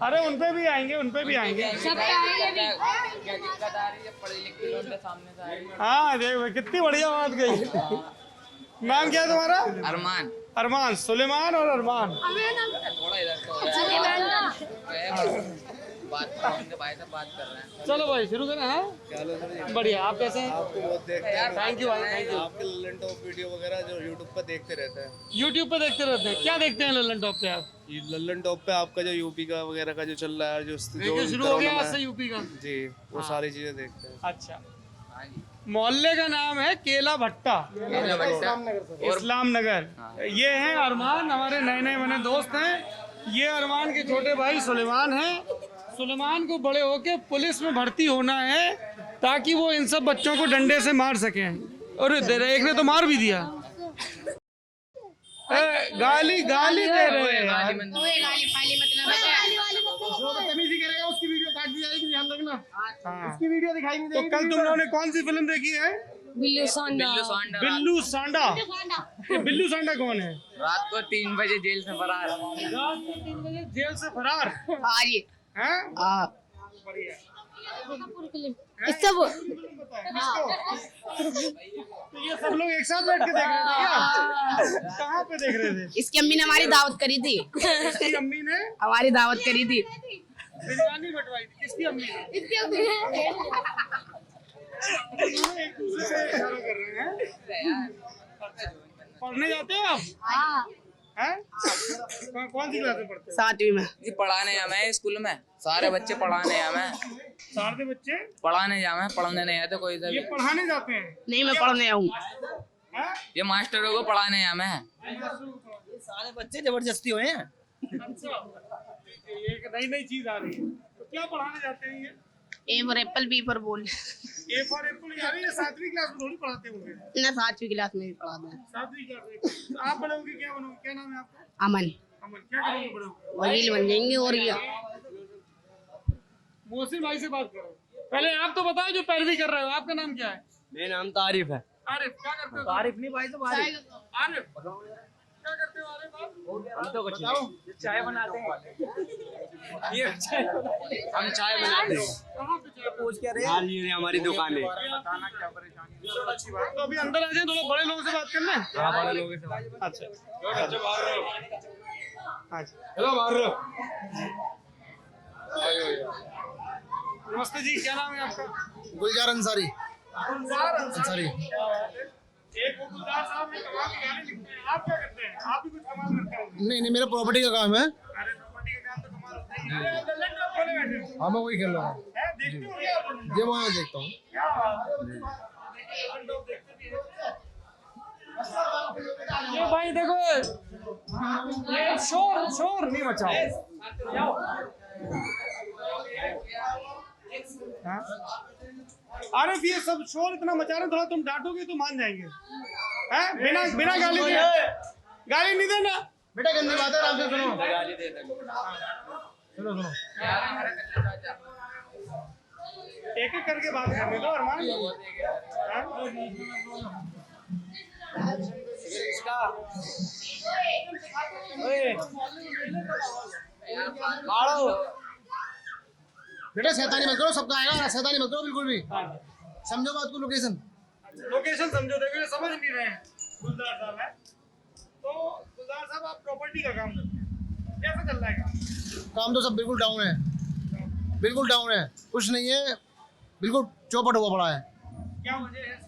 अरे उन पे भी आएंगे, उन पे भी आएंगे। सब पे आएंगे भी। क्या दिक्कत आ रही है, पढ़े लिखे लोग के सामने से आए। हाँ देख कितनी बढ़िया बात कही। नाम क्या है तुम्हारा? अरमान। अरमान, सुलेमान और अरमान। थोड़ा इधर तो हो जाए। बात करेंगे, भाई से बात कर रहे हैं। चलो भाई शुरू करें। हाँ बढ़िया, आप कैसे हैं? आपको बहुत देखते हैं। थैंक यू भाई, थैंक यू। आपके लल्लन टॉप वीडियो वगैरह जो यूट्यूब पर देखते रहते हैं। यूट्यूब पे देखते रहते हैं। क्या देखते हैं लल्लन टॉप पे आप? ये लल्लन टॉप पे आपका जो यूपी का वगैरह का जो चल रहा है, जो शुरू हो गया आज से यूपी का जी, वो सारी चीजें देखते हैं। अच्छा, मोहल्ले का नाम है केला भट्टा, इस्लाम नगर। ये हैं अरमान, हमारे नए नए बने दोस्त हैं। ये अरमान के छोटे भाई सुलेमान हैं। सुलेमान को बड़े होके पुलिस में भर्ती होना है ताकि वो इन सब बच्चों को डंडे से मार सके। और एक ने तो मार भी दिया। गाली गाली दे रहे हैं यार। उसकी वीडियो काट दी जाएगी, ध्यान रखना। उसकी वीडियो दिखाई नहीं देगी। तो कल तुम लोगों ने कौन सी फिल्म देखी है? बिल्लू सांडा। बिल्लू सांडा। ये बिल्लू सांडा कौन है? रात को 3 बजे जेल से फरार। रात को 3 बजे जेल से फरार हैं? बढ़िया। सब तो ये सब लोग एक साथ बैठ के देख रहे थे क्या? कहाँ पे देख रहे थे? इसकी अम्मी ने हमारी दावत करी थी। इसकी अम्मी ने हमारी दावत करी थी। बिरयानी बंटवाई थी। किसकी अम्मी ने? एक दूसरे से इशारा कर रहे हैं। पढ़ने जाते हो आप? हैं? कौन सी क्लास में पढ़ते हो? 7वीं में। जी पढ़ाने जामे स्कूल में, सारे बच्चे पढ़ाने जामे। सारे बच्चे पढ़ाने जामे, पढ़ने नहीं आते कोई से ये भी। पढ़ाने जाते हैं? नहीं, मैं पढ़ने आऊँ। हैं? ये मास्टरों को पढ़ाने जामे। सारे बच्चे जबरदस्ती हुए हैं। अच्छा, ये एक नई नई चीज आ रही है। तो क्या पढ़ाने जाते हैं ये? A for apple, B for ball. A for apple, यार ये 7वीं क्लास में थोड़ी पढ़ाते होंगे। ना 7वीं क्लास में भी पढ़ाते हैं। 7वीं क्लास में। तो आप बनोगे क्या? बनोगे क्या? नाम है आपका? अमन। अमन। क्या करोगे बड़े होकर? वकील बन जाएंगे और क्या। मोहसिन भाई से बात करो। पहले आप तो बताओ जो पैरवी कर रहे हो, आपका नाम क्या है? मेरा नाम तारिफ है। आरिफ। क्या करते हो? तारिफ नहीं भाई, तो आरिफ। क्या करते हो आरिफ आप? हम तो कुछ नहीं, चाय बनाते हैं। ये हम चाय बनाते हैं। कहाँ पे चाय? पूछ क्या रहे यार, ये हमारी दुकान है। बताना क्या परेशानी है। अच्छी बात। तो अभी अंदर आ जाए, थोड़ा बड़े लोगों से बात करना है। हाँ, बड़े लोगों से बात। अच्छा हेलो बाहर रहो। नमस्ते जी, क्या नाम है आपका? गुलजार अंसारी। गुलजार अंसारी। एक वो गुलजार साहब ने कमाल की गाने लिखते हैं। आप क्या करते हैं? आप भी कुछ कमाल करते होंगे। नहीं, मेरा प्रॉपर्टी का काम है। अरे प्रॉपर्टी का काम तो कमाल होता ही है। अरे लल्लन टॉप खोले बैठे हो। हाँ, मैं वही खेल रहा हूँ। हैं? देखते हो क्या आप? ये मैं देखता हूँ। क्या बात है। लल्लन टॉप देखते भी हैं। ये भाई देखो, ये शोर नहीं मचाओ। हाँ? अरे ये सब शोर इतना मचा रहे, थोड़ा तुम डांटोगे तो मान जाएंगे। हैं? बिना गाली दिए गाली नहीं देना बेटा, गंदी बात है, आराम से सुनो। गाली दे दे। सुनो। एक एक करके बात करने दो अरमान। बेटा शैतानी मत करो, सबका आएगा। शैतानी मत करो बिल्कुल भी। समझो बात को। लोकेशन समझो। देखो ये समझ नहीं रहे हैं। गुलजार साहब है तो गुलजार साहब आप प्रॉपर्टी का काम करते हैं, कैसा चल रहा है काम तो सब बिल्कुल डाउन है। बिल्कुल डाउन है, कुछ नहीं है, बिल्कुल चौपट हुआ पड़ा है। क्या वजह है?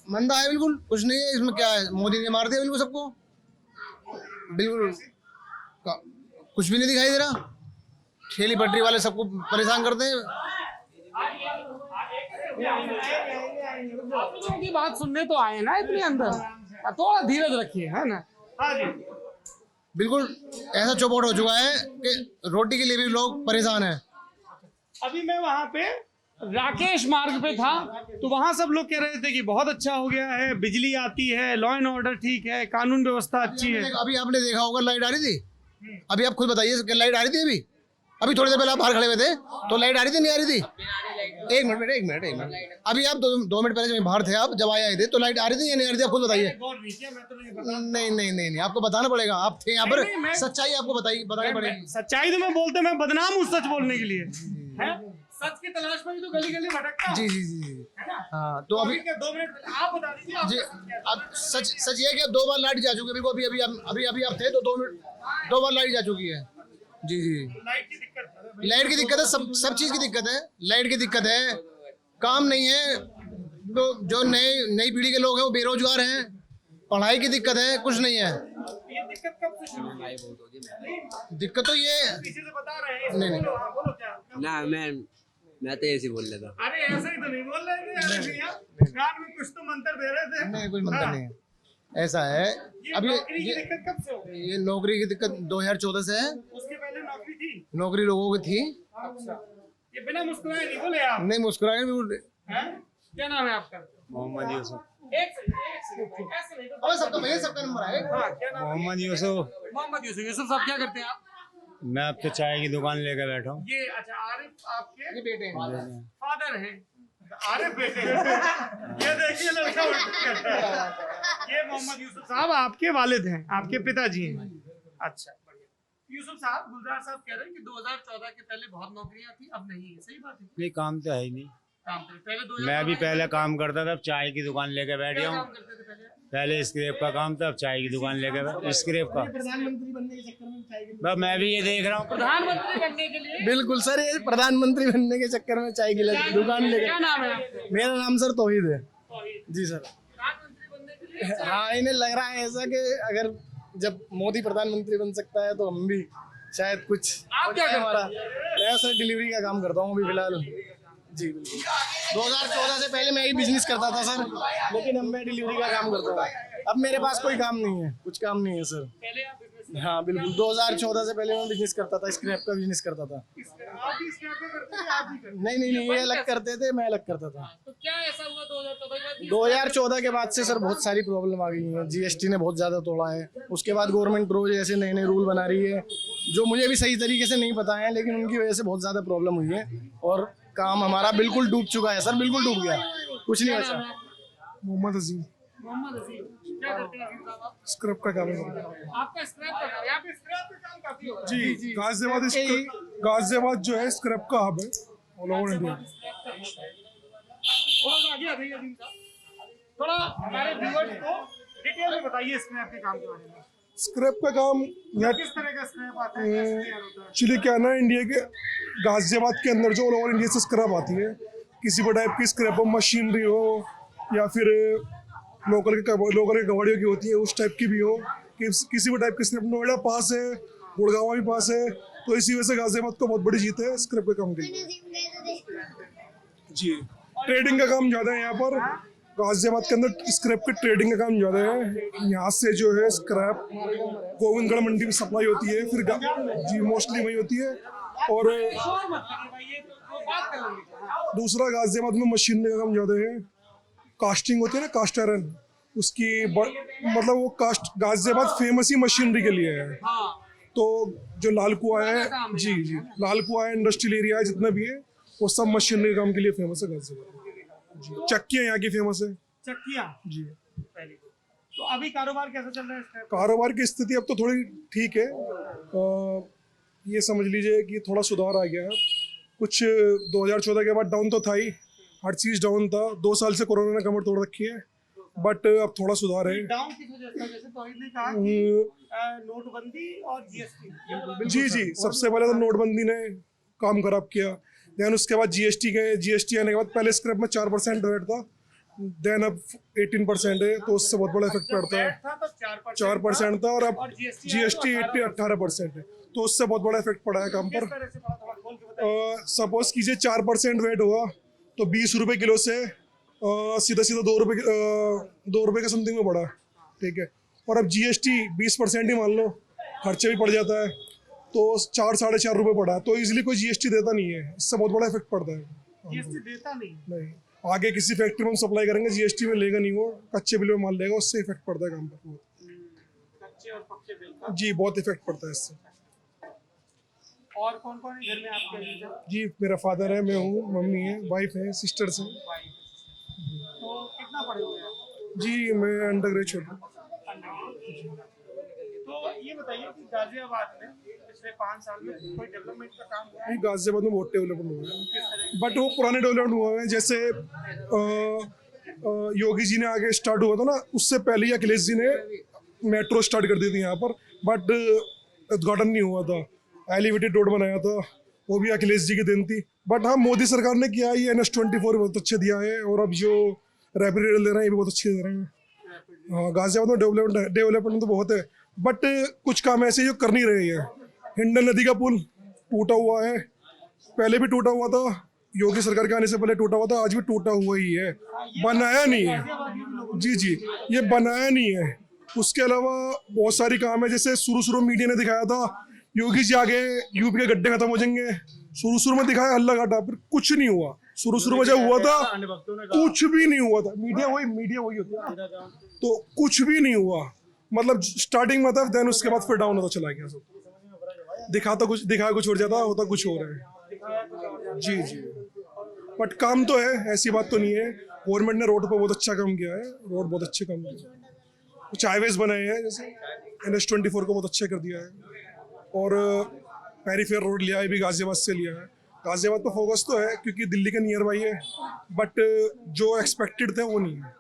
मंदा है बिल्कुल, कुछ नहीं है इसमें। क्या है, मोदी ने मार दिया बिल्कुल सबको। बिल्कुल कुछ भी नहीं दिखाई दे रहा। ठेली पटरी वाले सबको परेशान करते हैं। आप लोगों की बात सुनने तो आए ना इतने अंदर, थोड़ा धीरज रखिए, है ना? हाँ जी। बिल्कुल ऐसा चौपट हो चुका है कि रोटी के लिए भी लोग परेशान हैं। अभी मैं वहाँ पे राकेश मार्ग पे था तो वहाँ सब लोग कह रहे थे कि बहुत अच्छा हो गया है, बिजली आती है, लॉ एंड ऑर्डर ठीक है, कानून व्यवस्था अच्छी है। अभी आपने देखा होगा लाइट आ रही थी। अभी आप खुद बताइए कि लाइट आ रही थी अभी? अभी थोड़ी देर पहले आप बाहर खड़े हुए थे तो लाइट आ रही थी नहीं आ रही थी? एक मिनट। अभी आप 2 मिनट पहले जब बाहर थे, आप जब आए थे तो लाइट आ रही थी या नहीं आ रही थी? आप खुद बताइए। नहीं, आपको बताना पड़ेगा। आप थे यहाँ पर, सच्चाई आपको बतानी पड़ेगी। सच्चाई तो मैं बदनाम हूँ सच बोलने के लिए। हैं? सच की तलाश में तो गली गली भटकता हूँ। जी। हाँ, तो अभी 2 मिनट आप बता दीजिए। जी, अब सच ये है कि अब 2 बार लाइट जा चुकी है। अभी आप थे तो 2 बार लाइट जा चुकी है। जी। लाइट की दिक्कत है, सब चीज की दिक्कत है। लाइट की दिक्कत है, काम नहीं है, तो जो नई पीढ़ी के लोग हैं वो बेरोजगार हैं, पढ़ाई की दिक्कत है, कुछ नहीं है। ये दिक्कत कब से शुरू हुई? दिक्कत तो ये किसी से बता रहे हैं? नहीं। बोलो क्या? ना मैं तो ऐसे ही बोल रहा था। अरे ऐसे ही तो नहीं बोल रहे थे यार, कान में कुछ तो मंत्र दे रहे थे। नहीं, कोई मंत्र नहीं है। ऐसा है, अभी नौकरी की दिक्कत कब से हो गई? ये नौकरी की दिक्कत 2014 से है। उसके पहले नौकरी थी? नौकरी लोगों की थी। अच्छा, ये बिना मुस्कुराए नहीं बोले आप? नहीं मुस्कुराए हैं? क्या नाम है आपका? मोहम्मद यूसुफ। एक सेकंड भाई, ऐसे नहीं तो। सबका नंबर है। हाँ, क्या नाम है? मोहम्मद यूसुफ। मोहम्मद यूसुफ साहब क्या करते हैं आप? मैं अब तो चाय की दुकान लेकर बैठा हूँ। ये अच्छा, आरिफ आपके बेटे फादर हैं? आरिफ बेटे हैं। ये देखिए लड़का उल्टा कहता है। ये मोहम्मद यूसुफ साहब आपके वालिद हैं, आपके पिताजी हैं। अच्छा, बढ़िया। यूसुफ साहब, गुलजार साहब कह रहे हैं कि 2014 के पहले बहुत नौकरियां थी, अब नहीं है, सही बात है? नहीं, काम तो है ही नहीं। काम तो पहले 2014 मैं भी पहले काम करता था, अब चाय की दुकान लेकर बैठ गया क्या हूँ। काम करते थे पहले? पहले स्क्रैप का काम था, अब चाय की दुकान लेकर स्क्रैप का। प्रधानमंत्री बनने के चक्कर में चाय की बस मैं भी ये देख रहा हूँ। प्रधानमंत्री बनने के लिए? बिल्कुल सर, ये प्रधानमंत्री बनने के चक्कर में चाय की दुकान लेकर। क्या नाम है आपका? मेरा नाम सर तौहीद है। जी सर। प्रधानमंत्री बनने के लिए? हाँ, इन्हें लग रहा है ऐसा कि अगर जब मोदी प्रधानमंत्री बन सकता है तो हम भी शायद कुछ। आप क्या करते हैं? हमारा मैं सर डिलीवरी का काम करता हूँ अभी फिलहाल। जी बिल्कुल। 2014 से पहले मैं ही बिजनेस करता था सर, लेकिन अब मैं डिलीवरी का काम करता हूँ। अब मेरे पास कोई काम नहीं है, कुछ काम नहीं है सर। पहले आप बिजनेस? हाँ बिल्कुल, 2014 से पहले मैं बिजनेस करता था, स्क्रैप का बिजनेस करता था। आप भी स्क्रैप का करते थे? आप भी करते? नहीं, ये अलग करते थे, मैं अलग करता था। तो क्या ऐसा हुआ 2014 के बाद? 2014 के बाद से सर बहुत सारी प्रॉब्लम आ गई है। जीएसटी ने बहुत ज़्यादा तोड़ा है। उसके बाद गवर्नमेंट रोज ऐसे नए रूल बना रही है जो मुझे भी सही तरीके से नहीं पता है, लेकिन उनकी वजह से बहुत ज़्यादा प्रॉब्लम हुई है और काम हमारा बिल्कुल डूब चुका है सर, बिल्कुल डूब गया, कुछ नहीं बचा। मोहम्मद अजीम। क्या करते हैं अजीम साहब आप? स्क्रैप का काम है। आपका स्क्रैप का काम? यहाँ पे स्क्रैप का काम काफी हो रहा है। जी, गाजियाबाद जो है स्क्रैप का हब है ऑल ओवर इंडिया। थोड़ा सा आगे आ जाइए अजीम साहब, थोड़ा हमारे व्यूअर्स को डिटेल में बताइए स्क्रैप के काम के बारे में। स्क्रैप का काम यहाँ किस तरह का स्क्रैप आता है, कैसे तैयार होता है? एक्चुअली क्या है ना, इंडिया के गाजियाबाद के अंदर जो ऑल ओवर इंडिया से स्क्रैप आती है, किसी भी टाइप की स्क्रैप हो, मशीनरी हो या फिर लोकल के कबाड़ियों की होती है, उस टाइप की भी हो, किसी भी टाइप की स्क्रैप। नोएडा पास है, गुड़गांव भी पास है, तो इसी वजह से गाजियाबाद को बहुत बड़ी जीत है स्क्रैप के काम के लिए। जी, ट्रेडिंग का काम ज़्यादा है यहाँ पर गाजियाबाद के अंदर। स्क्रैप के ट्रेडिंग का काम ज़्यादा है। यहाँ से जो है स्क्रैप गोविंदगढ़ मंडी में सप्लाई होती है, फिर जी मोस्टली वही होती है। और दूसरा गाजियाबाद में मशीनरी का काम ज़्यादा है। कास्टिंग होती है ना, कास्ट आयरन, उसकी मतलब वो कास्ट गाजियाबाद फेमस ही मशीनरी के लिए है। तो जो लाल कुआं है, जी लाल कुआं है, इंडस्ट्रियल एरिया है जितना भी है, वो सब मशीनरी के काम के लिए फेमस है गाजियाबाद। चक्कियाँ यहाँ की फेमस है। चक्कियाँ? जी। तो अभी कारोबार कैसा चल रहा है स्क्रैप? कारोबार की स्थिति अब तो थोड़ी ठीक है। ये समझ लीजिए कि थोड़ा सुधार आ गया है। कुछ 2014 के बाद डाउन तो था ही, हर चीज़ डाउन था। 2 साल से कोरोना ने कमर तोड़ रखी है, बट अब थोड़ा सुधार है। डाउन किस वजह से? जैसे तौहीद ने कहा कि नोटबंदी और जीएसटी। जी, सबसे पहले तो नोटबंदी ने काम खराब किया, देन उसके बाद जीएसटी आने के बाद पहले स्क्रैप में 4% रेट था, देन अब 18% है, तो उससे बहुत बड़ा इफेक्ट पड़ता है। 4% था और अब जीएसटी 18% है, तो उससे बहुत बड़ा इफेक्ट पड़ा है काम पर। सपोज कीजिए 4% वेट हुआ तो 20 रुपये किलो से सीधा 2 रुपये के समथिंग में बढ़ा, ठीक है। और अब जीएसटी 20% ही मान लो, खर्चे भी पड़ जाता है, तो 4-4.5 रुपये पड़ा, तो इजीली कोई जीएसटी देता नहीं है। इससे बहुत बड़ा इफेक्ट पड़ता है। जीएसटी देता नहीं। आगे किसी फैक्ट्री में हम सप्लाई करेंगे, जीएसटी में लेगा नहीं, वो कच्चे बिल में माल लेगा, उससे इफेक्ट पड़ता है काम पर। कच्चे और पक्के बिल का? जी, बहुत इफेक्ट पड़ता है इससे। और कौन कौन है घर में आपके अभी तक? जी मेरा फादर है, मैं हूँ, मम्मी है, वाइफ है, सिस्टर्स हैं। तो कितना पढ़े हुए हैं आप? जी मैं अंडर ग्रेजुएट हूँ। तो ये बताइए कि गाजियाबाद में पिछले 5 साल में कोई डेवलपमेंट का काम हुआ है? नहीं, गाजियाबाद में बहुत डेवलपमेंट हुआ है, बट वो पुराने डेवलपमेंट हुआ है। जैसे योगी जी ने आगे स्टार्ट हुआ था ना, उससे पहले ही अखिलेश जी ने मेट्रो स्टार्ट कर दी थी यहाँ पर, बट उद्घाटन नहीं हुआ था। एलिवेटेड रोड बनाया था, वो भी अखिलेश जी की देन थी। बट हाँ, मोदी सरकार ने किया, ये NH-24 बहुत अच्छे दिया है, और अब जो रैपिड रेल दे रहे हैं ये भी बहुत अच्छे दे रहे हैं। हाँ, गाजियाबाद में डेवलपमेंट तो बहुत है, बट कुछ काम ऐसे जो कर नहीं रहे हैं। हिंडन नदी का पुल टूटा हुआ है, पहले भी टूटा हुआ था, योगी सरकार के आने से पहले टूटा हुआ था, आज भी टूटा हुआ ही है, बनाया नहीं है। जी ये बनाया नहीं है। उसके अलावा बहुत सारी काम है, जैसे शुरू मीडिया ने दिखाया था योगी जी आगे यूपी के गड्ढे खत्म हो जाएंगे, शुरू में दिखाया हल्ला घाटा, फिर कुछ नहीं हुआ। शुरू में जब हुआ था कुछ भी नहीं हुआ था। मीडिया वही होती है, तो कुछ भी नहीं हुआ। मतलब स्टार्टिंग में था, देन उसके बाद फिर डाउन होता चला गया सब। दिखाया कुछ और जाता, होता कुछ और है। जी बट काम तो है, ऐसी बात तो नहीं है। गवर्नमेंट ने रोड पर बहुत अच्छा काम किया है, रोड बहुत अच्छे काम किया है, कुछ हाईवेज बनाए हैं, जैसे NH-24 को बहुत अच्छा कर दिया है, और पेरीफेयर रोड लिया है भी गाजियाबाद से लिया है। गाजियाबाद पर फोकस तो है क्योंकि दिल्ली के नियर बाई है, बट जो एक्सपेक्टेड थे वो नहीं है।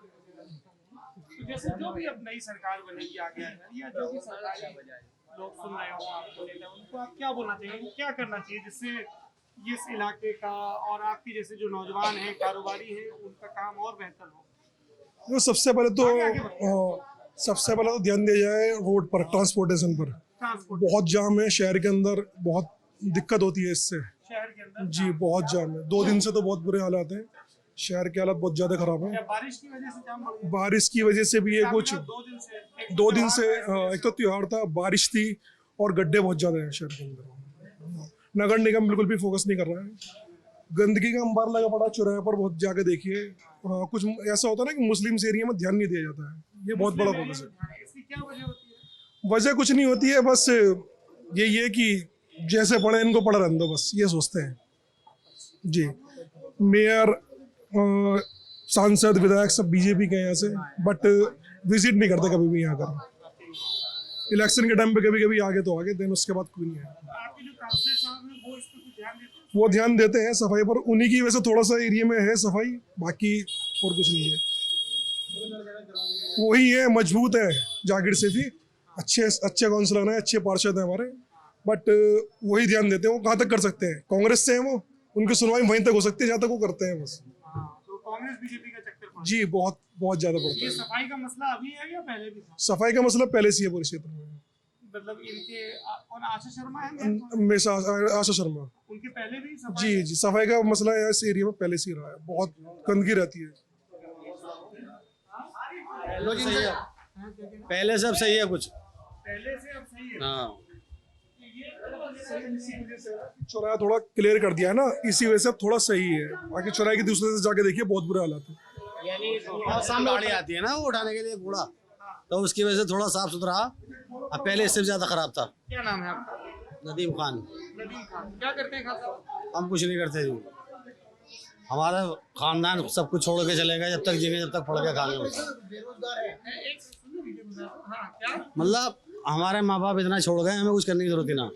तो जैसे जो भी अब नई सरकार बनेगी आगे, या जो भी सरकार लोग सुन रहे हो आपको नेता, उनको आप क्या बोलना चाहिए, क्या करना चाहिए जिससे इस इलाके का और आपके जैसे जो नौजवान हैं, कारोबारी हैं, उनका काम और बेहतर हो? सबसे पहले तो ध्यान दिया जाए रोड पर, ट्रांसपोर्टेशन पर। बहुत जाम है शहर के अंदर, बहुत दिक्कत होती है इससे। शहर के अंदर जी बहुत जाम है, 2 दिन से तो बहुत बुरे हालात हैं, शहर के हालात बहुत ज्यादा खराब है। बारिश की वजह से जाम बढ़ गया? बारिश की वजह से भी है कुछ, 2 दिन से एक तो त्योहार था, बारिश थी, और गड्ढे बहुत ज्यादा है शहर के अंदर। नगर निगम बिल्कुल भी फोकस नहीं कर रहा है। गंदगी का अंबार लगा पड़ा चौराहे पर, बहुत जाके देखिए। कुछ ऐसा होता है ना कि मुस्लिम एरिया में ध्यान नहीं दिया जाता है, ये बहुत बड़ा फोकस है। इसकी क्या वजह होती है? वजह कुछ नहीं होती है, बस यही है कि जैसे पढ़े इनको पढ़ा रहने दो, बस ये सोचते हैं। जी मेयर, सांसद, विधायक सब बीजेपी के हैं यहाँ से, बट विजिट नहीं करते कभी भी यहाँ कर। इलेक्शन के टाइम पे कभी कभी आगे तो आगे, देन उसके बाद कोई नहीं है। आपके जो काउंसलर साहब हैं वो इस पे कुछ ध्यान देते हैं? वो ध्यान देते हैं सफाई पर, उन्हीं की वजह से थोड़ा सा एरिया में है सफाई, बाकी और कुछ नहीं है। वही है, मजबूत है जाकिर सैफी, अच्छे काउंसलर हैं, अच्छे पार्षद हैं हमारे, बट वही ध्यान देते हैं। वो कहाँ तक कर सकते हैं, कांग्रेस से हैं वो, उनकी सुनवाई वहीं तक हो सकती है जहाँ तक वो करते हैं बस। तो कांग्रेस बीजेपी का चक्कर पड़ता है? जी बहुत ज्यादा पड़ता ये है। सफाई का मसला अभी है या पहले भी था? सफाई का मसला पहले से ही है पूरे क्षेत्र में। मतलब इनके कौन, आशा शर्मा है? आशा शर्मा, उनके पहले भी सफाई? जी सफाई का मसला है इस एरिया में पहले से ही रहा है, बहुत गंदगी रहती है। पहले सब सही है, कुछ पहले से अब सही है। हाँ, चौराहा थोड़ा क्लियर कर दिया है ना, इसी वजह से अब थोड़ा सही है। बाकी चौराहे की दूसरे से जाके देखिए, बहुत बुरे हालात है। सामने गाड़ी आती है ना वो उठाने के लिए कूड़ा, तो उसकी वजह से थोड़ा साफ सुथरा, अब पहले इससे भी ज्यादा खराब था। क्या नाम है आपका? नदीम खान। नदीम खान। क्या करते हैं खान साहब? हम कुछ नहीं करते जी, हमारा खानदान सब कुछ छोड़ के चले गए, जब तक जीवे जब तक पड़ गया खाने में। मतलब हमारे माँ बाप इतना छोड़ गए, हमें कुछ करने की जरूरत ही ना।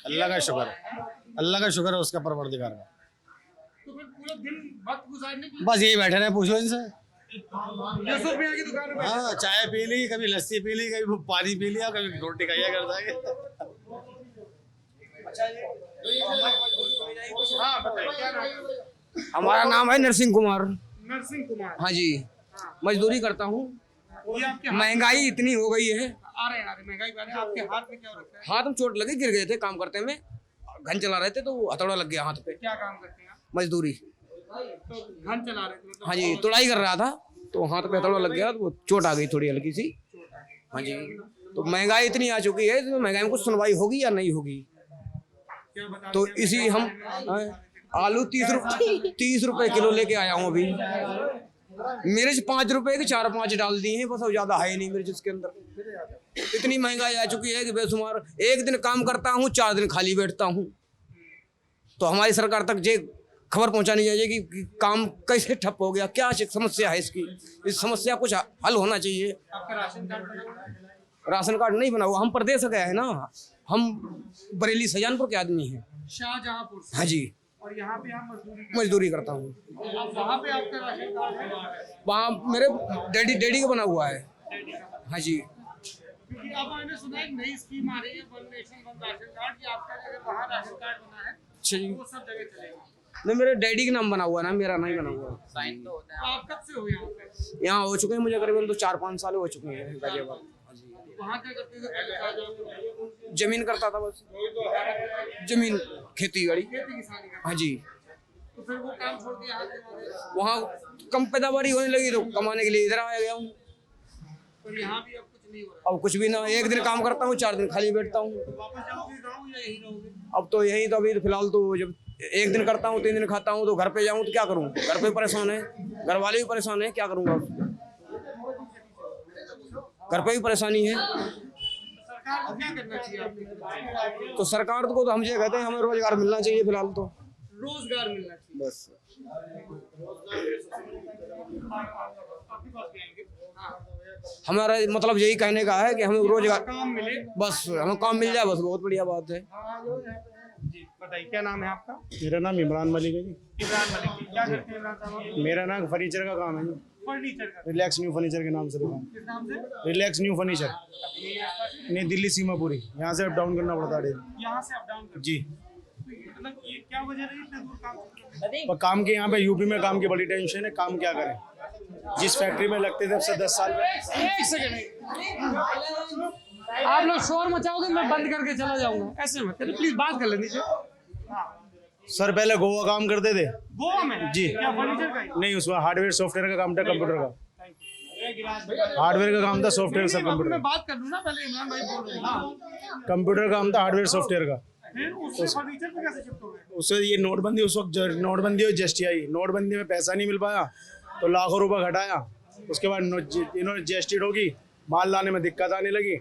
अल्लाह का शुक्र है उसका, परवरदिगार का। तो फिर पूरा दिन वक्त गुजारने के बस यही बैठे रहे, पूछो इनसे। लिए यूसुफ मियां की दुकान में हाँ, चाय पी ली, कभी लस्सी पी ली, कभी पानी पी लिया, कभी रोटी खाइया करता है। हाँ बताइए, क्या नाम है? हमारा नाम है नरसिंह कुमार। नरसिंह कुमार। हाँ जी, मजदूरी करता हूँ। ये आपके महंगाई इतनी हो गई है, आ रहे हैं महंगाई बारे में, आपके हाथ में क्या हो रखा है? हाथ में चोट लगे, गिर गए थे काम करते में, घन चला रहे थे तो हथौड़ा लग गया हाथ पे। क्या काम करते हैं आप? मजदूरी। तो घन चला रहे थे? हाँ जी, तुड़ाई कर रहा था तो हाथ पे हथौड़ा लग गया, तो वो चोट आ गई थोड़ी हल्की सी। हाँ जी, तो महंगाई इतनी आ चुकी है, तो महंगाई में कुछ सुनवाई होगी या नहीं होगी? तो इसी हम आलू 30 रुपए किलो लेके आया हूँ अभी। मिर्च 5 रुपए की 4-5 डाल दी हैं बस, और ज्यादा है नहीं मिर्च इसके अंदर। इतनी महंगाई आ चुकी है कि बेशुमार। एक दिन काम करता हूँ, 4 दिन खाली बैठता हूँ। तो हमारी सरकार तक ये खबर पहुंचानी चाहिए कि काम कैसे ठप हो गया, क्या समस्या है इसकी। इस समस्या कुछ हल होना चाहिए। आपका राशन कार्ड बना हुआ है? राशन कार्ड नहीं बना हुआ, हम प्रदेश गए हैं ना, हम बरेली सजानपुर के आदमी हैं। शाहजहांपुर से। हाँ जी, और यहाँ पे आप मजदूरी करता हूँ। अब वहाँ पे आपका राशन कार्ड है? वहाँ मेरे डैडी का बना हुआ है। हाँ जी, क्योंकि अब मैंने सुना एक नई स्कीम आ रही है, one nation one ration card, कि आपका अगर वहाँ राशन कार्ड बना है अच्छा जी। वो सब जगह चलेगा। नहीं, मेरे डैडी का नाम बना हुआ है ना, मेरा नहीं बना हुआ। साइन तो होता है। आप कब से हो यहाँ पे? यहाँ हो चुके हैं मुझे करीबन तो 4-5 साल हो चुके हैं गाजियाबाद। वहाँ क्या करते थे पहले? शाहजहांपुर जमीन करता था बस, जमीन खेती बाड़ी। खेती किसानी का। हाँ जी, तो फिर वो काम छोड़ के यहाँ पे वहाँ कम पैदावारी होने लगी तो कमाने के लिए इधर आ गया हूँ। तो यहाँ भी अब कुछ नहीं हो रहा। अब कुछ भी ना, एक दिन काम करता हूँ, 4 दिन खाली बैठता हूँ। वापस जाओगे गाँव या यहीं रहोगे? अब तो यहीं, तो अभी तो फिलहाल तो जब एक दिन करता हूँ 3 दिन खाता हूँ, तो घर पे जाऊँ तो क्या करूँ? घर पे परेशान है, घर वाले भी परेशान है, क्या करूँगा? घर पे भी परेशानी है। सरकार को क्या करना चाहिए आपके? तो सरकार को तो हम ये कहते हैं हमें रोजगार मिलना चाहिए फिलहाल तो, रोजगार मिलना चाहिए बस। आपके पास भी आएंगे। हाँ। हमारा मतलब यही कहने का है कि हमें रोजगार, काम मिले। बस हमें काम मिल जाए, बस बहुत बढ़िया बात है। जी बताइए, क्या नाम है आपका? मेरा नाम इमरान मलिक है जी। इमरान मलिक जी, क्या करते हैं इमरान साहब? मेरा नाम फर्नीचर का काम है जी। फर्नीचर का। रिलैक्स न्यू फर्नीचर के नाम से दुकान। किस नाम से? रिलैक्स न्यू फर्नीचर, नहीं दिल्ली सीमापुरी। यहाँ से अप डाउन करना पड़ता है डेली। यहाँ से अप डाउन करते जी। हैं। मतलब ये क्या वजह रही इतने दूर काम करने की? पर काम के यहाँ पे यूपी में काम की बड़ी टेंशन है। काम क्या करें, जिस फैक्ट्री में लगते थे अब से 10 साल में। एक सेकंड, आप लोग शोर मचाओगे मैं बंद करके चला जाऊंगा, ऐसे मत करिए प्लीज, बात कर लेनी चाहिए। सर पहले गोवा काम करते थे। गोवा में? जी। क्या फर्नीचर का ही? नहीं, उसमें हार्डवेयर सॉफ्टवेयर का काम था, कंप्यूटर का। हार्डवेयर का काम था, सॉफ्टवेयर सब नहीं, कंप्यूटर। मैं बात कर लूँ ना, पहले इमरान भाई बोल रहे हैं। कंप्यूटर का काम था, हार्डवेयर सॉफ्टवेयर का। फिर उससे फर्नीचर पे कैसे शिफ्ट हो गए? उससे ये नोटबंदी, उस वक्त नोटबंदी और जीएसटी आई। नोटबंदी में पैसा नहीं मिल पाया तो लाखों रुपए घटाया। उसके बाद इन्होंने जीएसटी ठोकी, माल लाने में दिक्कत आने लगी,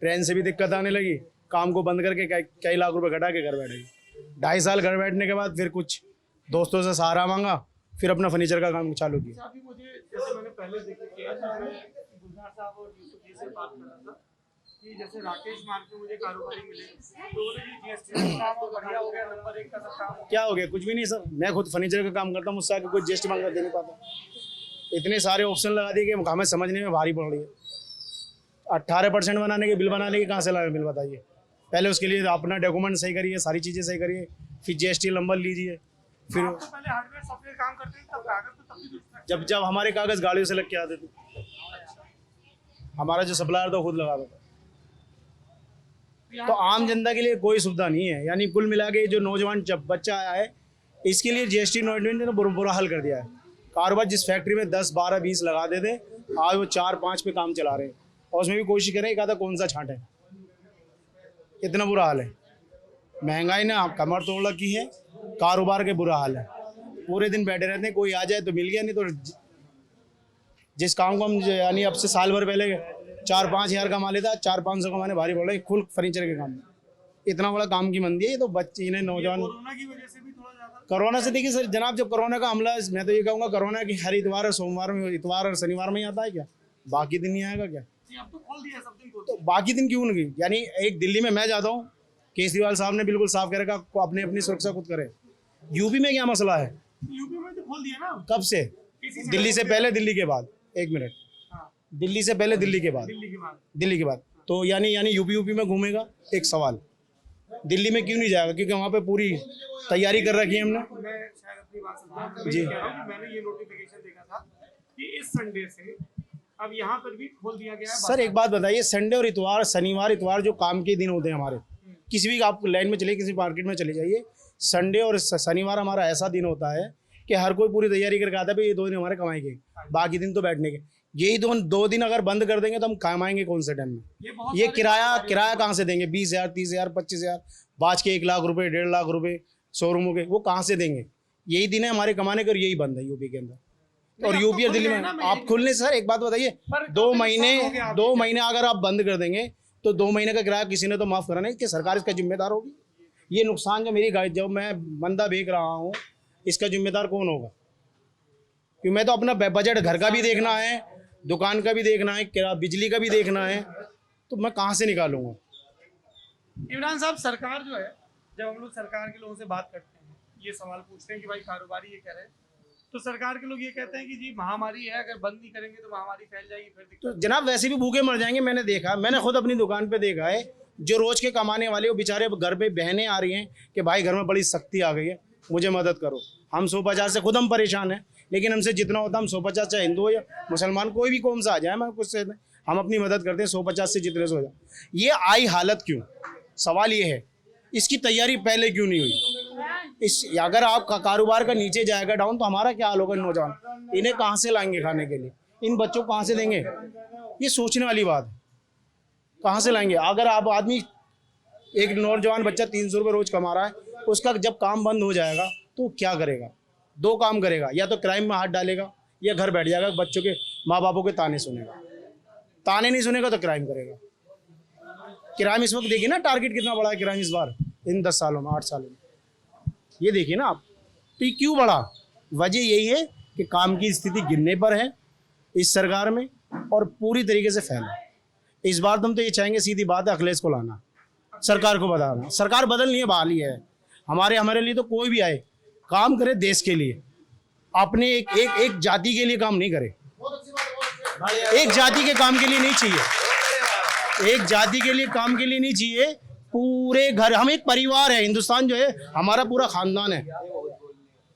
ट्रेन से भी दिक्कत आने लगी। काम को बंद करके कई लाख रुपए घटा के घर बैठ गई। 2.5 साल घर बैठने के बाद फिर कुछ दोस्तों से सहारा मांगा, फिर अपना फर्नीचर का काम चालू किया। अभी मुझे, जैसे मैंने पहले जिक्र किया था, मैं गुलजार साहब और यूसुफ जी से बात कर रहा था कि जैसे राकेश मार्ग में मुझे कारोबारी मिले तो जीएसटी का काम और बढ़िया हो गया, नंबर 1 का सब काम हो क्या हो गया? कुछ भी नहीं सर, मैं खुद फर्नीचर का काम करता हूँ, मुझसे आके कोई जीएसटी मांग कर दे नहीं पाता। इतने सारे ऑप्शन लगा दिए कि हमें समझने में भारी पड़ रही है। 18% बनाने के बिल बनाने के कहाँ से लाए बिल बताइए? पहले उसके लिए अपना डॉक्यूमेंट सही करिए, सारी चीज़ें सही करिए, फिर जीएसटी नंबर लीजिए। फिर आप तो पहले हार्डवेयर सॉफ्टवेयर काम करते थे, तब कागज तो तब भी दूसरा। जब जब हमारे कागज गाड़ियों से लग के आते थे, हमारा जो सप्लायर था खुद लगा देता। तो आम जनता के लिए कोई सुविधा नहीं है। यानी कुल मिला के जो नौजवान जब बच्चा आया है, इसके लिए जीएसटी नोटबंदी ने बुरा हाल कर दिया है। कारोबार जिस फैक्ट्री में 10, 12, 20 लगा देते, आज वो 4-5 पे काम चला रहे हैं, और उसमें भी कोशिश करें कि कौन सा छांटे। इतना बुरा हाल है। महंगाई ने कमर तोड़ रखी है, कारोबार के बुरा हाल है। पूरे दिन बैठे रहते हैं, कोई आ जाए तो मिल गया, नहीं तो जिस काम को हम यानी अब से साल भर पहले 4-5 हज़ार कमा लेता, 400-500 कमाने भारी पड़ रहा है खुल फर्नीचर के काम में। इतना बड़ा काम की मंदी है। ये तो बच्चे इन्हें नौजवान कोरोना की वजह से भी थोड़ा ज्यादा। कोरोना से देखिए सर जनाब, जब कोरोना का हमला, मैं तो ये कहूँगा कोरोना की हर इतवार और सोमवार में, इतवार और शनिवार में ही आता है क्या? बाकी दिन नहीं आएगा क्या? अब तो खोल दिया, सब दिन खोल तो बाकी दिन क्यों नहीं? यानी एक दिल्ली में मैं जाता हूँ, केजरीवाल साहब ने बिल्कुल साफ कर रखा, अपने अपनी सुरक्षा खुद करे। यूपी में क्या मसला है? दिया। यूपी में तो खोल दिया ना। कब से? दिल्ली से पहले, दिल्ली के बाद। 1 मिनट, दिल्ली से पहले, दिल्ली के बाद। दिल्ली के बाद तो यानी यूपी में घूमेगा। एक सवाल, दिल्ली में क्यों नहीं जाएगा? क्योंकि वहाँ पे पूरी तैयारी कर रखी है हमने। मैं शायद अपनी बात समझा जी। मैंने ये नोटिफिकेशन देखा था कि इस संडे से अब यहाँ पर भी खोल दिया गया है। सर एक बात बताइए, संडे और इतवार, शनिवार इतवार जो काम के दिन होते हैं हमारे, किसी भी आप लाइन में चले, किसी मार्केट में चले जाइए, संडे और शनिवार हमारा ऐसा दिन होता है कि हर कोई पूरी तैयारी करके आता है भाई ये 2 दिन हमारे कमाई के, बाकी दिन तो बैठने के। यही 2 दिन अगर बंद कर देंगे तो हम कमाएंगे कौन से टाइम में? ये किराया कहाँ से देंगे? 20,000, 30,000, 25,000 बाज के 1 लाख रुपए, 1.5 लाख रुपए शोरूमों के, वो कहाँ से देंगे? यही दिन है हमारे कमाने के और यही बंद है यूपी के अंदर। और यूपी और दिल्ली में आप खुलने सर एक बात बताइए, पर 2 काफी नुकसान हो गया महीने आप 2 महीने अगर आप बंद कर देंगे तो 2 महीने का किराया किसी ने तो माफ कराना है कि सरकार इसका जिम्मेदार होगी। ये नुकसान जो मेरी गाड़ी जो मैं मंदा बेच रहा हूँ इसका जिम्मेदार कौन होगा? क्योंकि मैं तो अपना बजट घर का भी देखना है, दुकान का भी देखना है, किराया बिजली का भी देखना है, तो मैं कहाँ से निकालूंगा? इमरान साहब, सरकार जो है, जब हम लोग सरकार के लोगों से बात करते हैं, ये सवाल पूछते हैं कि भाई कारोबारी ये कह रहे हैं, तो सरकार के लोग ये कहते हैं कि जी महामारी है, अगर बंद नहीं करेंगे तो महामारी फैल जाएगी, फिर दिक्कत। तो जनाब वैसे भी भूखे मर जाएंगे। मैंने देखा, मैंने खुद अपनी दुकान पे देखा है, जो रोज के कमाने वाले वो बेचारे घर पे बहनें आ रही हैं कि भाई घर में बड़ी सख्ती आ गई है, मुझे मदद करो। हम 150 से खुद हम परेशान हैं, लेकिन हमसे जितना होता हम 150 चाहे हिंदू हो या मुसलमान कोई भी कौन सा आ जाए, मैं कुछ से हम अपनी मदद करते हैं 150 से जितने से हो जाए। ये आई हालत क्यों? सवाल ये है, इसकी तैयारी पहले क्यों नहीं हुई? इस अगर आपका कारोबार का नीचे जाएगा डाउन तो हमारा क्या हाल होगा? नौजवान इन्हें कहाँ से लाएंगे खाने के लिए? इन बच्चों को कहाँ से देंगे? ये सोचने वाली बात है, कहाँ से लाएंगे? अगर आप आदमी एक नौजवान बच्चा 300 रुपये रोज कमा रहा है, उसका जब काम बंद हो जाएगा तो क्या करेगा? 2 काम करेगा, या तो क्राइम में हाथ डालेगा या घर बैठ जाएगा, बच्चों के माँ बापों के ताने सुनेगा। ताने नहीं सुनेगा तो क्राइम करेगा। क्राइम इस वक्त देखिए ना, टारगेट कितना बड़ा है क्राइम इस बार, इन 10 सालों में, 8 सालों में, ये देखिए ना आप। तो ये क्यों बढ़ा? वजह यही है कि काम की स्थिति गिरने पर है इस सरकार में और पूरी तरीके से फैला। इस बार तुम तो ये चाहेंगे, सीधी बात है, अखिलेश को लाना, सरकार को बताना। सरकार बदलनी है, बहाली है। हमारे लिए तो कोई भी आए काम करे देश के लिए, अपने एक जाति के लिए काम नहीं करे। एक जाति के काम के लिए नहीं चाहिए, एक जाति के लिए काम के लिए नहीं चाहिए। पूरे घर, हम एक परिवार है, हिंदुस्तान जो है हमारा पूरा खानदान है,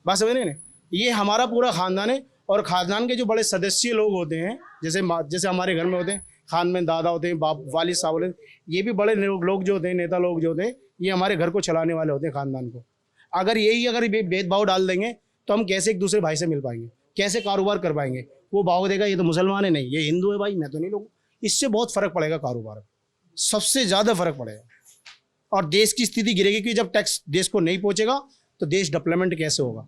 बस समझ रहे हैं, ये हमारा पूरा खानदान है। और खानदान के जो बड़े सदस्य लोग होते हैं, जैसे हमारे घर में होते हैं, खान में दादा होते हैं, बाप वालिद साहब होते हैं, ये भी बड़े लोग जो होते हैं, नेता लोग जो होते हैं, ये हमारे घर को चलाने वाले होते हैं, खानदान को। अगर भेदभाव डाल देंगे तो हम कैसे एक दूसरे भाई से मिल पाएंगे, कैसे कारोबार कर पाएंगे? वो भाव देगा ये तो मुसलमान है, नहीं ये हिंदू है, भाई मैं तो नहीं लूँगा। इससे बहुत फर्क पड़ेगा, कारोबार सबसे ज़्यादा फर्क पड़ेगा और देश की स्थिति गिरेगी। कि जब टैक्स देश को नहीं पहुँचेगा तो देश डेवलपमेंट कैसे होगा?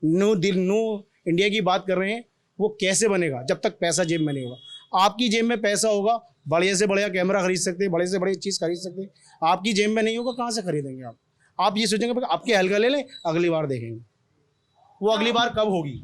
नो इंडिया की बात कर रहे हैं, वो कैसे बनेगा जब तक पैसा जेब में नहीं होगा? आपकी जेब में पैसा होगा, बढ़िया से बढ़िया कैमरा खरीद सकते हैं, बड़े से बड़ी चीज़ खरीद सकते हैं। आपकी जेब में नहीं होगा, कहाँ से खरीदेंगे आप? आप ये सोचेंगे आपके हल्का ले लें, अगली बार देखेंगे। वो अगली बार कब होगी?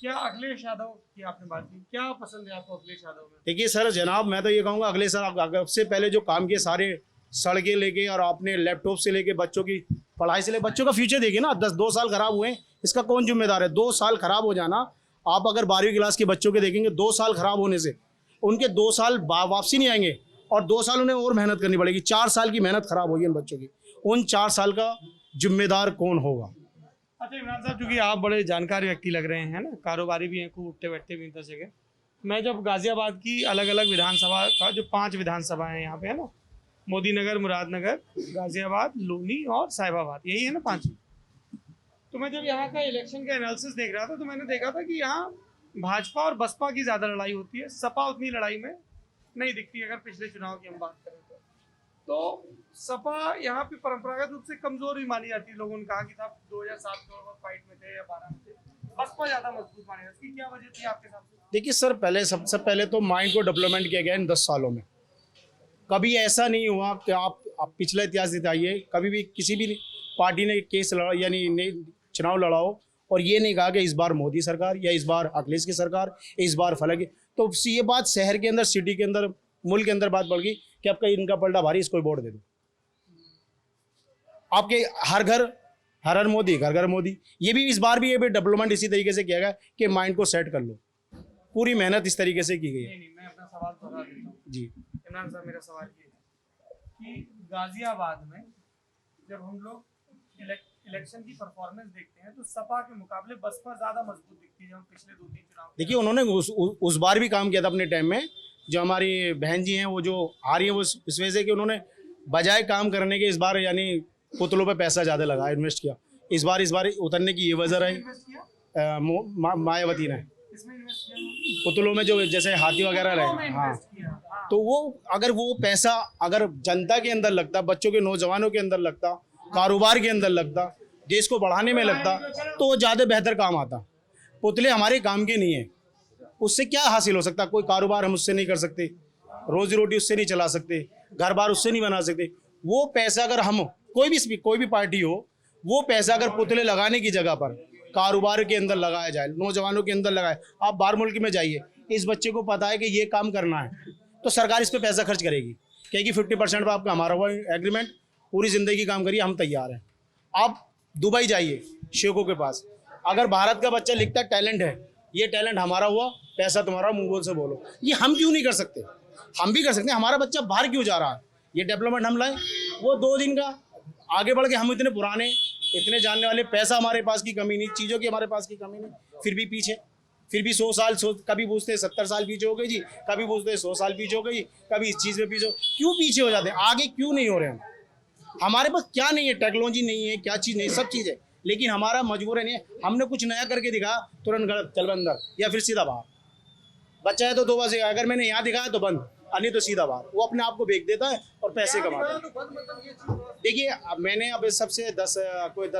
क्या अखिलेश यादव की आपने बात की, क्या पसंद है आपको अखिलेश यादव में? देखिए सर जनाब, मैं तो ये कहूँगा अगले साल से पहले जो काम किए सारे सड़कें लेके और आपने लैपटॉप से लेके बच्चों की पढ़ाई से लेके बच्चों का फ्यूचर देखिए ना। 2 साल खराब हुए, इसका कौन जिम्मेदार है? 2 साल खराब हो जाना। आप अगर 12वीं क्लास के बच्चों के देखेंगे, 2 साल खराब होने से उनके 2 साल वापसी नहीं आएंगे और 2 साल उन्हें और मेहनत करनी पड़ेगी। 4 साल की मेहनत खराब होगी उन बच्चों की। उन 4 साल का जिम्मेदार कौन होगा? अच्छा इमरान साहब, क्योंकि आप बड़े जानकार व्यक्ति लग रहे हैं ना, कारोबारी भी हैं, खूब उठते बैठते भी दस जगह। मैं जब गाजियाबाद की अलग अलग विधानसभा का, जो 5 विधानसभा हैं यहाँ पे है ना, मोदी नगर, मुरादनगर, गाजियाबाद, लोनी और साहिबाबाद, यही है ना 5। तो मैं जब यहाँ का इलेक्शन का एनालिसिस देख रहा था तो मैंने देखा था कि यहाँ भाजपा और बसपा की ज़्यादा लड़ाई होती है, सपा उतनी लड़ाई में नहीं दिखती अगर पिछले चुनाव की हम बात करें तो सपा यहाँ पे परंपरागत रूप से कमजोर भी मानी जाती है। लोगों ने कहा कि साहब 2007 में फाइट में थे या 12 में थे, बसपा ज़्यादा मजबूत मानी जाती है। क्या वजह थी आपके हिसाब से? देखिए सर, सबसे पहले तो माइंड को डेवलपमेंट किया गया इन 10 सालों में। कभी ऐसा नहीं हुआ कि आप पिछला इतिहास दिखाइए, कभी भी किसी भी पार्टी ने केस लड़ा यानी चुनाव लड़ाओ और ये नहीं कहा कि इस बार मोदी सरकार या इस बार अखिलेश की सरकार, इस बार फलक। तो ये बात शहर के अंदर, सिटी के अंदर, मुल्क के अंदर बात बढ़ गई कि आपका इनका पलटा भारी, इसको वोट दे दो। आपके हर घर मोदी, घर घर मोदी। ये भी इस बार भी ये डेवलपमेंट इसी तरीके से किया गया कि माइंड को सेट कर लो। पूरी मेहनत इस तरीके से की गई है। नहीं, मैं अपना सवाल दोहरा देता हूँ जी इमरान साहब। मेरा सवाल ये है कि गाजियाबाद में जब हम लोग इलेक्शन की परफॉर्मेंस देखते हैं तो सपा के मुकाबले बसपा ज़्यादा मजबूत दिखती है। जब पिछले 2-3 चुनाव, देखिए उन्होंने उस बार भी काम किया था अपने टाइम में। जो हमारी बहन जी हैं वो जो आ रही है वो इस वजह से कि उन्होंने बजाय काम करने के इस बार यानी पुतलों पे पैसा ज़्यादा लगा, इन्वेस्ट किया। इस बार उतरने की ये वजह रही मायावती ने पुतलों में जो जैसे हाथी वगैरह रहे। हाँ, तो वो अगर वो पैसा अगर जनता के अंदर लगता, बच्चों के, नौजवानों के अंदर लगता, कारोबार के अंदर लगता, देश को बढ़ाने में लगता तो ज़्यादा बेहतर काम आता। पुतले हमारे काम के नहीं है। उससे क्या हासिल हो सकता? कोई कारोबार हम उससे नहीं कर सकते, रोजी रोटी उससे नहीं चला सकते, घर बार उससे नहीं बना सकते। वो पैसा अगर हम कोई भी पार्टी हो, वो पैसा अगर पुतले लगाने की जगह पर कारोबार के अंदर लगाया जाए, नौजवानों के अंदर लगाए। आप बाहर मुल्क में जाइए, इस बच्चे को पता है कि ये काम करना है, तो सरकार इस पर पैसा खर्च करेगी, कहेगी 50% पर आपका हमारा हुआ एग्रीमेंट, पूरी ज़िंदगी काम करिए, हम तैयार हैं। आप दुबई जाइए शेखों के पास, अगर भारत का बच्चा लिखता है टैलेंट है, ये टैलेंट हमारा हुआ, पैसा तुम्हारा, मुंह बोल से बोलो। ये हम क्यों नहीं कर सकते? हम भी कर सकते हैं। हमारा बच्चा बाहर क्यों जा रहा है? ये डेवलपमेंट हम लाएं। वो 2 दिन का आगे बढ़ के, हम इतने पुराने, इतने जानने वाले, पैसा हमारे पास की कमी नहीं, चीज़ों की हमारे पास की कमी नहीं, फिर भी पीछे, फिर भी 100 साल, कभी पूछते 70 साल पीछे हो गए जी, कभी पूछते 100 साल पीछे हो गई, कभी इस चीज़ में पीछे। क्यों पीछे हो जाते हैं? आगे क्यों नहीं हो रहे हम? हमारे पास क्या नहीं है? टेक्नोलॉजी नहीं है, क्या चीज़ नहीं, सब चीज़ है, लेकिन हमारा मजबूर नहीं है। हमने कुछ नया करके दिखा, तुरंत गलत, चल अंदर, या फिर सीधा बाहर। बच्चा है तो 2 बजे, अगर मैंने यहाँ दिखाया तो बंद, नहीं तो सीधा बाहर। वो अपने आप को बेच देता है और पैसे कमाता है। देखिए, अब मैंने अब सबसे 10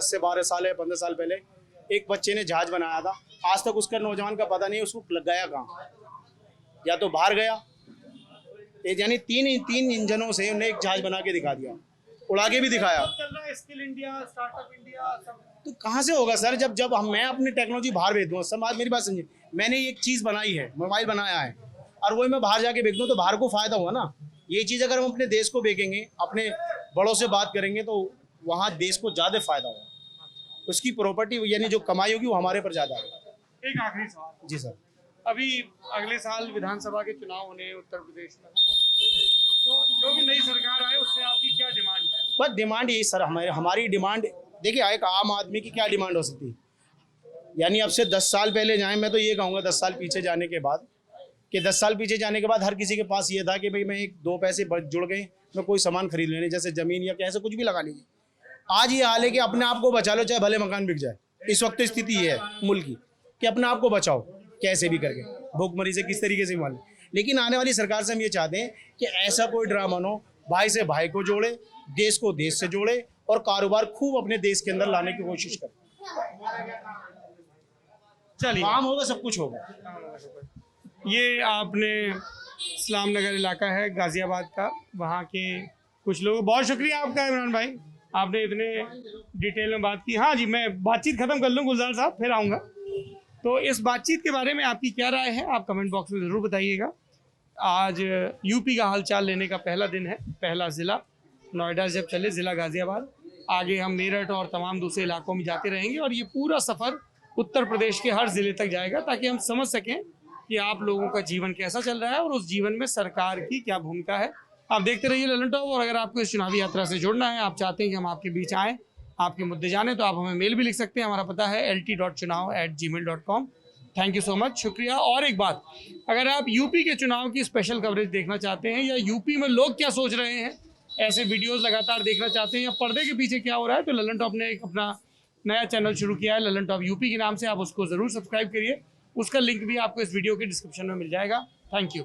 से 12 साल है, 15 साल पहले एक बच्चे ने जहाज बनाया था। आज तक उसका नौजवान का पता नहीं उसको लग गया कहाँ, या तो बाहर गया, यानी 3 इंजनों से उन्हें एक जहाज बना के दिखा दिया, उड़ा के भी दिखाया। स्किल इंडिया, स्टार्टअप इंडिया, तो कहाँ से होगा सर? जब मैं अपनी टेक्नोलॉजी बाहर भेज दूँ, सब मेरी बात समझिए, मैंने एक चीज़ बनाई है, मोबाइल बनाया है, और वही मैं बाहर जाके बेच दूँ, तो बाहर को फ़ायदा हुआ ना। ये चीज़ अगर हम अपने देश को बेचेंगे, अपने बड़ों से बात करेंगे, तो वहाँ देश को ज़्यादा फ़ायदा होगा। उसकी प्रॉपर्टी यानी जो कमाई होगी वो हमारे पर ज़्यादा है। एक आखिरी सवाल जी सर। अभी अगले साल विधानसभा के चुनाव होने उत्तर प्रदेश में, तो जो भी नई सरकार आए उससे आपकी क्या डिमांड है? बस डिमांड यही सर, हमारी डिमांड, देखिए एक आम आदमी की क्या डिमांड हो सकती है? यानी अब से 10 साल पहले जाएं, मैं तो ये कहूँगा 10 साल पीछे जाने के बाद, कि 10 साल पीछे जाने के बाद हर किसी के पास ये था कि भाई मैं 1-2 पैसे जुड़ गए, मैं कोई सामान खरीद लेने, जैसे ज़मीन या कैसे कुछ भी लगा लीजिए। आज ये हाल है कि अपने आप को बचा लो, चाहे भले मकान बिक जाए। इस वक्त स्थिति ये है मुल्क की कि अपने आप को बचाओ कैसे भी करके, भूखमरी से किस तरीके से मान। लेकिन आने वाली सरकार से हम ये चाहते हैं कि ऐसा कोई ड्रामा न हो, भाई से भाई को जोड़े, देश को देश से जोड़े, और कारोबार खूब अपने देश के अंदर लाने की कोशिश करें। चलिए, काम होगा, सब कुछ होगा। ये आपने इस्लाम नगर इलाका है गाज़ियाबाद का, वहाँ के कुछ लोग, बहुत शुक्रिया आपका इमरान भाई, आपने इतने डिटेल में बात की। हाँ जी, मैं बातचीत ख़त्म कर लूँ गुलजार साहब, फिर आऊँगा। तो इस बातचीत के बारे में आपकी क्या राय है, आप कमेंट बॉक्स में ज़रूर बताइएगा। आज यूपी का हालचाल लेने का पहला दिन है, पहला ज़िला नोएडा जब चले, ज़िला गाज़ियाबाद, आगे हम मेरठ और तमाम दूसरे इलाकों में जाते रहेंगे, और ये पूरा सफ़र उत्तर प्रदेश के हर ज़िले तक जाएगा, ताकि हम समझ सकें कि आप लोगों का जीवन कैसा चल रहा है और उस जीवन में सरकार की क्या भूमिका है। आप देखते रहिए ललन टॉप, और अगर आपको इस चुनावी यात्रा से जुड़ना है, आप चाहते हैं कि हम आपके बीच आएँ, आपके मुद्दे जाने, तो आप हमें मेल भी लिख सकते हैं। हमारा पता है lt.chunav@gmail.com। Thank you so much, शुक्रिया। और एक बात, अगर आप यूपी के चुनाव की स्पेशल कवरेज देखना चाहते हैं, या यूपी में लोग क्या सोच रहे हैं, ऐसे वीडियोस लगातार देखना चाहते हैं, या पर्दे के पीछे क्या हो रहा है, तो ललन टॉप ने एक अपना नया चैनल शुरू किया है ललन टॉप यूपी के नाम से, आप उसको ज़रूर सब्सक्राइब करिए। उसका लिंक भी आपको इस वीडियो के डिस्क्रिप्शन में मिल जाएगा। Thank you.